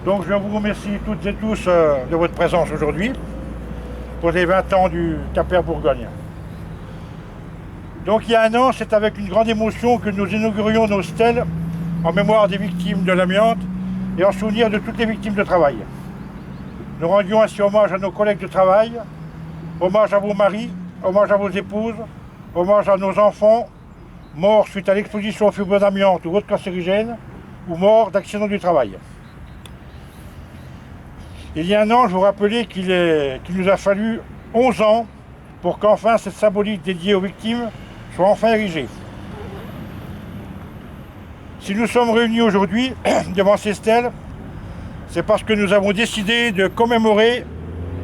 Donc je vous remercie toutes et tous de votre présence aujourd'hui pour les 20 ans du Quimper Bourgogne. Donc il y a un an, c'est avec une grande émotion que nous inaugurions nos stèles en mémoire des victimes de l'amiante et en souvenir de toutes les victimes de travail. Nous rendions ainsi hommage à nos collègues de travail, hommage à vos maris, hommage à vos épouses, hommage à nos enfants, morts suite à l'exposition aux fibres d'amiante ou autres cancérigènes, ou morts d'accidents du travail. Il y a un an, je vous rappelais qu'il nous a fallu 11 ans pour qu'enfin cette symbolique dédiée aux victimes soit enfin érigée. Si nous sommes réunis aujourd'hui devant ces stèles, c'est parce que nous avons décidé de commémorer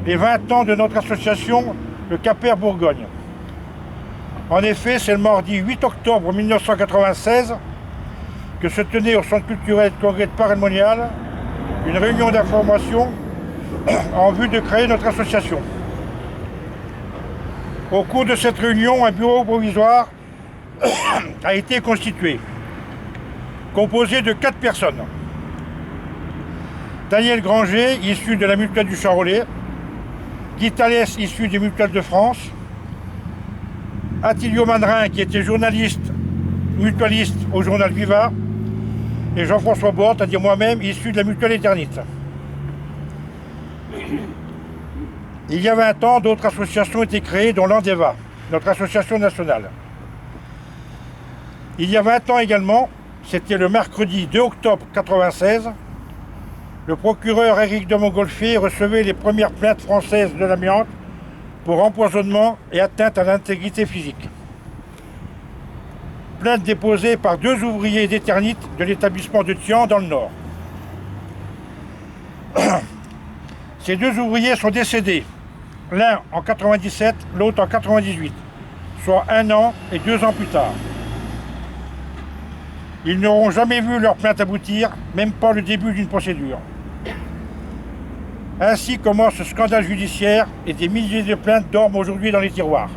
les 20 ans de notre association, le Quimper Bourgogne. En effet, c'est le mardi 8 octobre 1996 que se tenait au Centre culturel Congrès de Paray-le-Monial une réunion d'information en vue de créer notre association. Au cours de cette réunion, un bureau provisoire a été constitué, composé de 4 personnes. Daniel Granger, issu de la Mutuelle du Charolais, Guy Thalès, issu des Mutuelles de France, Attilio Manrin, qui était journaliste, mutualiste au journal Viva, et Jean-François Bort, c'est-à-dire moi-même, issu de la Mutuelle Éternite. Il y a 20 ans, d'autres associations étaient créées, dont l'Andeva, notre association nationale. Il y a 20 ans également, c'était le mercredi 2 octobre 1996, le procureur Éric de Montgolfier recevait les premières plaintes françaises de l'amiante pour empoisonnement et atteinte à l'intégrité physique. Plainte déposée par 2 ouvriers d'Éternite de l'établissement de Thian dans le Nord. Ces 2 ouvriers sont décédés, l'un en 97, l'autre en 98, soit 1 an et 2 ans plus tard. Ils n'auront jamais vu leur plainte aboutir, même pas le début d'une procédure. Ainsi commence ce scandale judiciaire et des milliers de plaintes dorment aujourd'hui dans les tiroirs.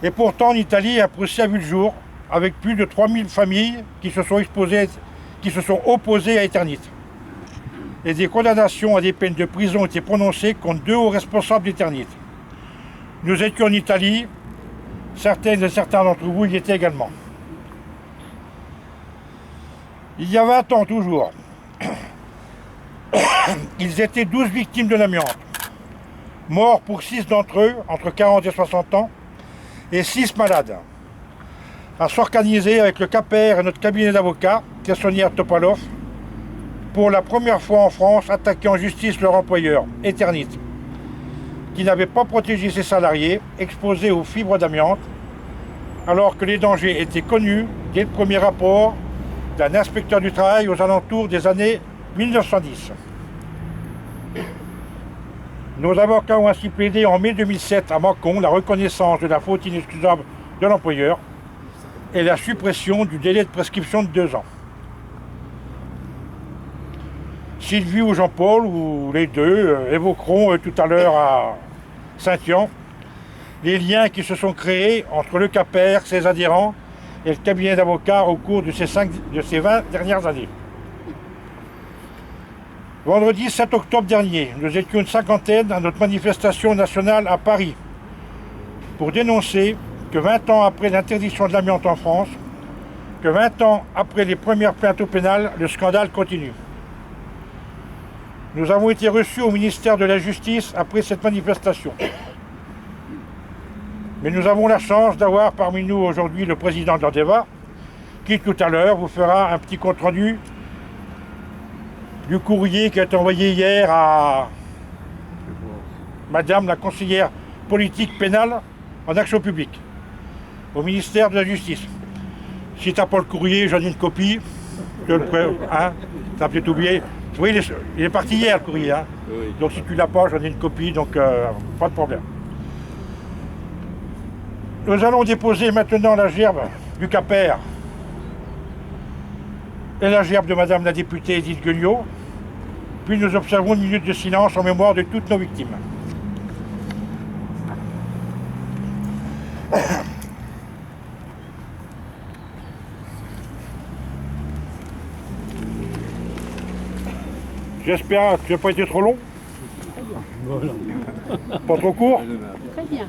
Et pourtant, en Italie, un procès a vu le jour, avec plus de 3000 familles qui se sont opposées à Éternite. Et des condamnations à des peines de prison ont été prononcées contre 2 hauts responsables d'Éternite. Nous étions en Italie, certaines et certains d'entre vous y étaient également. Il y a 20 ans toujours, ils étaient 12 victimes de l'amiante, morts pour 6 d'entre eux, entre 40 et 60 ans, et 6 malades, à s'organiser avec le Quimper et notre cabinet d'avocats, Tessonnière Topalov, pour la première fois en France, attaquer en justice leur employeur, Éternite, qui n'avait pas protégé ses salariés exposés aux fibres d'amiante, alors que les dangers étaient connus dès le premier rapport d'un inspecteur du travail aux alentours des années 1910. Nos avocats ont ainsi plaidé en mai 2007 à Mâcon la reconnaissance de la faute inexcusable de l'employeur et la suppression du délai de prescription de 2 ans. Sylvie ou Jean-Paul, ou les deux, évoqueront tout à l'heure à Saint-Yan les liens qui se sont créés entre le Quimper, ses adhérents et le cabinet d'avocats au cours de ces 20 dernières années. Vendredi 7 octobre dernier, nous étions une 50aine à notre manifestation nationale à Paris pour dénoncer que 20 ans après l'interdiction de l'amiante en France, que 20 ans après les premières plaintes au pénal, le scandale continue. Nous avons été reçus au ministère de la Justice après cette manifestation. Mais nous avons la chance d'avoir parmi nous aujourd'hui le président de l'Andeva, qui tout à l'heure vous fera un petit compte-rendu du courrier qui a été envoyé hier à Madame la conseillère politique pénale en action publique, au ministère de la Justice. Si tu n'as pas le courrier, j'en ai une copie. Hein, t'as peut-être oublié. Oui, il est parti hier le courrier. Hein. Oui. Donc si tu l'as pas, j'en ai une copie, donc pas de problème. Nous allons déposer maintenant la gerbe du Quimper et la gerbe de Madame la députée Edith Guignot. Puis nous observons une minute de silence en mémoire de toutes nos victimes. J'espère que tu n'as pas été trop long. Voilà. Pas trop court. Très bien.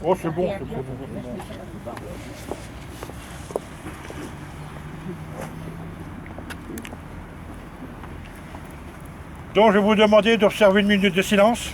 Oh, c'est bon, c'est bon. Donc, je vais vous demander d'observer une minute de silence.